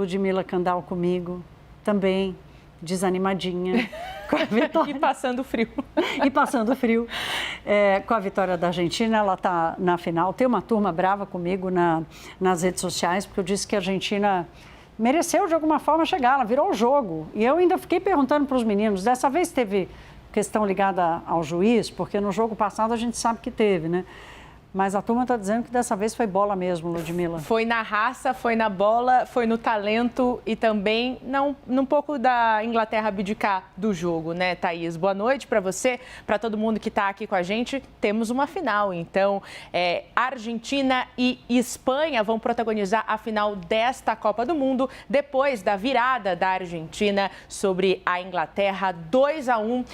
Ludmila Candal comigo, também desanimadinha com a vitória. E passando frio. E passando frio. Com a vitória da Argentina, ela está na final. Tem uma turma brava comigo nas redes sociais, porque eu disse que a Argentina mereceu, de alguma forma, chegar. Ela virou o jogo. E eu ainda fiquei perguntando para os meninos, dessa vez teve questão ligada ao juiz, porque no jogo passado a gente sabe que teve, né? Mas a turma está dizendo que dessa vez foi bola mesmo, Ludmila. Foi na raça, foi na bola, foi no talento e também num pouco da Inglaterra abdicar do jogo, né, Thaís? Boa noite para você, para todo mundo que está aqui com a gente. Temos uma final, então, Argentina e Espanha vão protagonizar a final desta Copa do Mundo, depois da virada da Argentina sobre a Inglaterra, 2-1.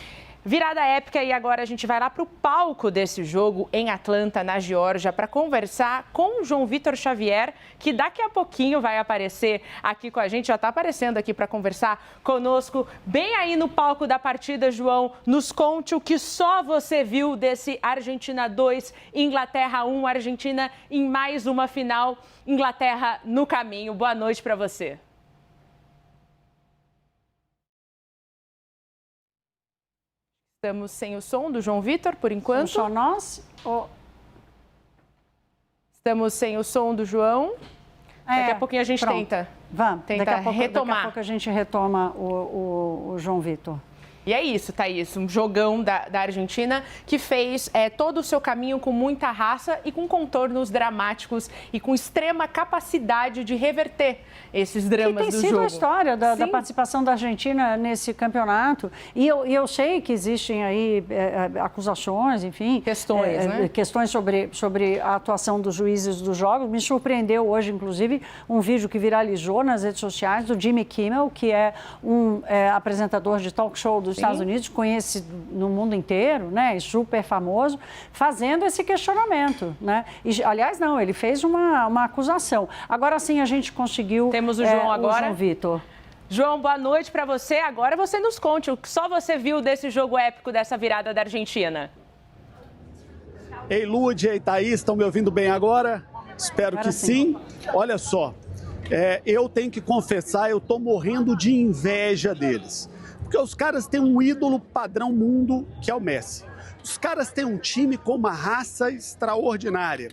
Virada épica, e agora a gente vai lá para o palco desse jogo em Atlanta, na Geórgia, para conversar com o João Vitor Xavier, que daqui a pouquinho vai aparecer aqui com a gente, já está aparecendo aqui para conversar conosco. Bem aí no palco da partida, João, nos conte o que só você viu desse Argentina 2, Inglaterra 1, Argentina em mais uma final, Inglaterra no caminho. Boa noite para você. Estamos sem o som do João Vitor, por enquanto. Só nós? Estamos sem o som do João. Daqui a pouquinho a gente tenta. Vamos, tenta retomar. Daqui a pouco a gente retoma o João Vitor. E é isso, Thaís, um jogão da Argentina que fez todo o seu caminho com muita raça e com contornos dramáticos e com extrema capacidade de reverter esses dramas do jogo. Que tem sido a história da participação da Argentina nesse campeonato. E eu sei que existem aí acusações, enfim. Questões, né? Questões sobre a atuação dos juízes dos jogos. Me surpreendeu hoje, inclusive, um vídeo que viralizou nas redes sociais do Jimmy Kimmel, que é um apresentador de talk show dos Estados Unidos, conhecido no mundo inteiro, né, e super famoso, fazendo esse questionamento, né? E, aliás, não, ele fez uma acusação. Agora sim a gente conseguiu... Temos o João agora. O João Vitor. João, boa noite para você. Agora você nos conte o que só você viu desse jogo épico, dessa virada da Argentina. Ei, Lud, ei, Thaís, estão me ouvindo bem agora? Espero que sim. Olha só, eu tenho que confessar, eu estou morrendo de inveja deles. Porque os caras têm um ídolo padrão mundo, que é o Messi. Os caras têm um time com uma raça extraordinária.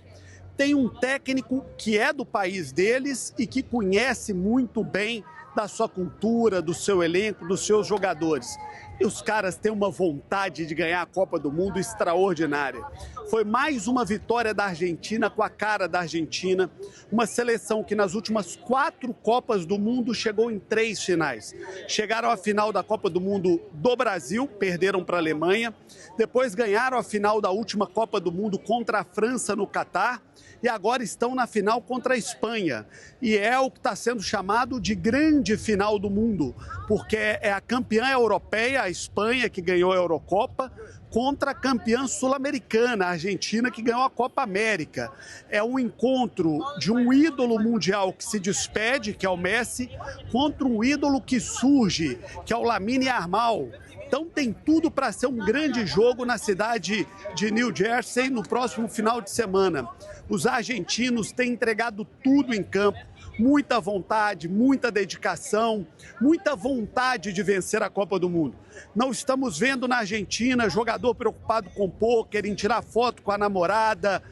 Tem um técnico que é do país deles e que conhece muito bem da sua cultura, do seu elenco, dos seus jogadores. E os caras têm uma vontade de ganhar a Copa do Mundo extraordinária. Foi mais uma vitória da Argentina com a cara da Argentina, uma seleção que nas últimas 4 Copas do Mundo chegou em 3 finais. Chegaram à final da Copa do Mundo do Brasil, perderam para a Alemanha, depois ganharam a final da última Copa do Mundo contra a França no Catar, e agora estão na final contra a Espanha. E é o que está sendo chamado de grande final do mundo, porque é a campeã europeia, a Espanha, que ganhou a Eurocopa, contra a campeã sul-americana, a Argentina, que ganhou a Copa América. É um encontro de um ídolo mundial que se despede, que é o Messi, contra um ídolo que surge, que é o Lamine Yamal. Então tem tudo para ser um grande jogo na cidade de New Jersey no próximo final de semana. Os argentinos têm entregado tudo em campo, muita vontade, muita dedicação, muita vontade de vencer a Copa do Mundo. Não estamos vendo na Argentina jogador preocupado com pôquer, em tirar foto com a namorada,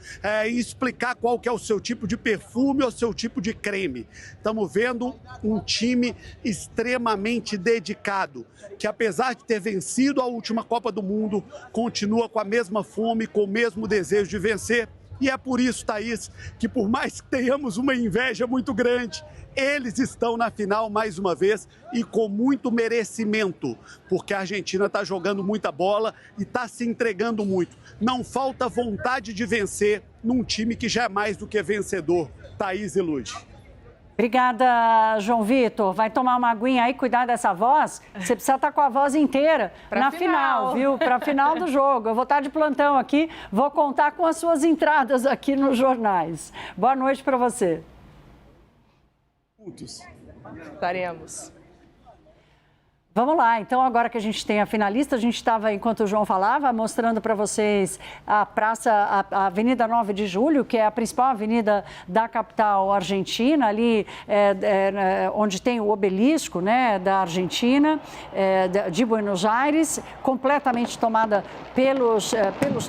em explicar qual que é o seu tipo de perfume ou seu tipo de creme. Estamos vendo um time extremamente dedicado, que apesar de ter vencido a última Copa do Mundo, continua com a mesma fome, com o mesmo desejo de vencer. E é por isso, Thaís, que por mais que tenhamos uma inveja muito grande, eles estão na final mais uma vez e com muito merecimento, porque a Argentina está jogando muita bola e está se entregando muito. Não falta vontade de vencer num time que já é mais do que vencedor. Thaís e Lud. Obrigada, João Vitor. Vai tomar uma aguinha aí, cuidar dessa voz? Você precisa estar com a voz inteira na final, viu? Para a final do jogo. Eu vou estar de plantão aqui, vou contar com as suas entradas aqui nos jornais. Boa noite para você. Estaremos. Vamos lá, então agora que a gente tem a finalista, a gente estava, enquanto o João falava, mostrando para vocês a praça, a Avenida 9 de Julho, que é a principal avenida da capital argentina, ali onde tem o obelisco, né, da Argentina, de Buenos Aires, completamente tomada pelos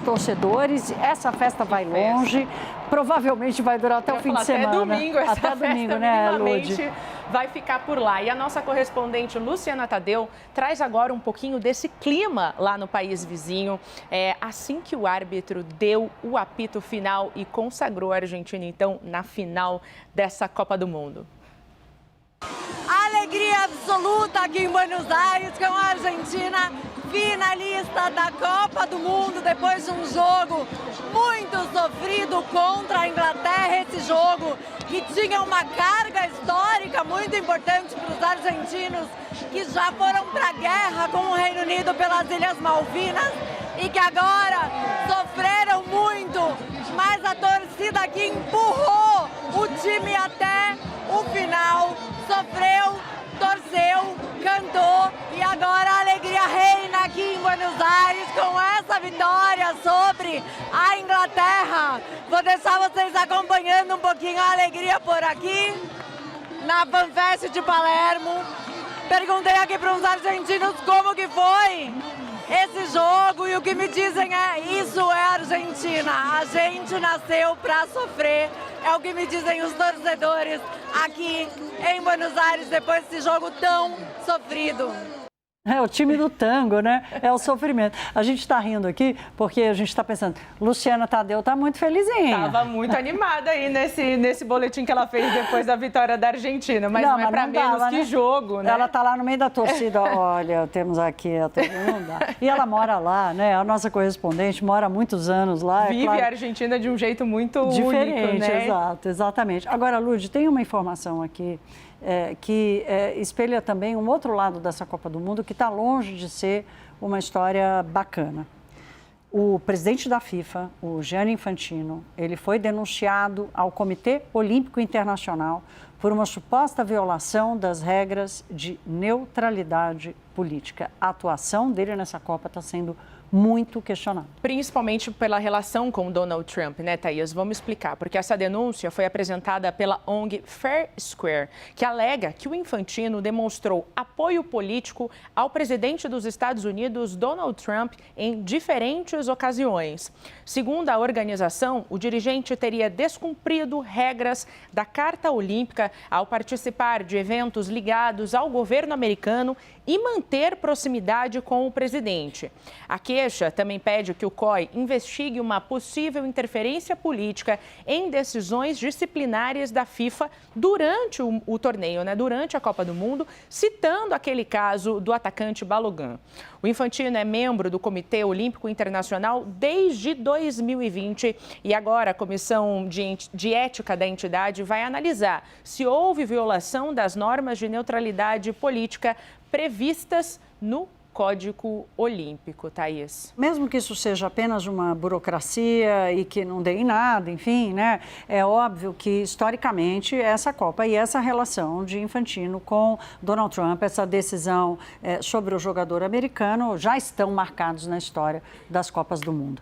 torcedores. Essa festa vai longe, provavelmente vai durar até o fim de semana. Até domingo, essa até festa, domingo, né, minimamente vai ficar por lá. E a nossa correspondente Luciana Tadeu traz agora um pouquinho desse clima lá no país vizinho, assim que o árbitro deu o apito final e consagrou a Argentina, então, na final dessa Copa do Mundo. Alegria absoluta aqui em Buenos Aires com a Argentina finalista da Copa do Mundo depois de um jogo muito sofrido contra a Inglaterra. Esse jogo que tinha uma carga histórica muito importante para os argentinos que já foram para a guerra com o Reino Unido pelas Ilhas Malvinas e que agora sofreram muito, mas a torcida aqui empurrou o time até o final, sofreu, torceu, cantou e agora a alegria reina aqui em Buenos Aires com essa vitória sobre a Inglaterra. Vou deixar vocês acompanhando um pouquinho a alegria por aqui na FanFest de Palermo. Perguntei aqui para uns argentinos como que foi esse jogo e o que me dizem isso é Argentina. A gente nasceu para sofrer, é o que me dizem os torcedores aqui em Buenos Aires depois desse jogo tão sofrido. É o time do tango, né? É o sofrimento. A gente está rindo aqui porque a gente está pensando, Luciana Tadeu está muito felizinha. Estava muito animada aí nesse boletim que ela fez depois da vitória da Argentina, mas não é para menos que jogo, né? Ela está lá no meio da torcida, olha, temos aqui, não dá. E ela mora lá, né? A nossa correspondente mora há muitos anos lá. Vive a Argentina de um jeito muito diferente, único, né? Exato, exatamente. Agora, Lud, tem uma informação aqui que espelha também um outro lado dessa Copa do Mundo que está longe de ser uma história bacana. O presidente da FIFA, o Gianni Infantino, ele foi denunciado ao Comitê Olímpico Internacional por uma suposta violação das regras de neutralidade política. A atuação dele nessa Copa está sendo muito questionado. Principalmente pela relação com Donald Trump, né, Thaís? Vamos explicar, porque essa denúncia foi apresentada pela ONG Fair Square, que alega que o Infantino demonstrou apoio político ao presidente dos Estados Unidos, Donald Trump, em diferentes ocasiões. Segundo a organização, o dirigente teria descumprido regras da Carta Olímpica ao participar de eventos ligados ao governo americano e manter proximidade com o presidente. A queixa também pede que o COI investigue uma possível interferência política em decisões disciplinares da FIFA durante o torneio, né, durante a Copa do Mundo, citando aquele caso do atacante Balogun. O Infantino é membro do Comitê Olímpico Internacional desde 2020 e agora a Comissão de Ética da entidade vai analisar se houve violação das normas de neutralidade política previstas no Código Olímpico, Thaís. Mesmo que isso seja apenas uma burocracia e que não dê em nada, enfim, né? É óbvio que, historicamente, essa Copa e essa relação de Infantino com Donald Trump, essa decisão sobre o jogador americano, já estão marcados na história das Copas do Mundo.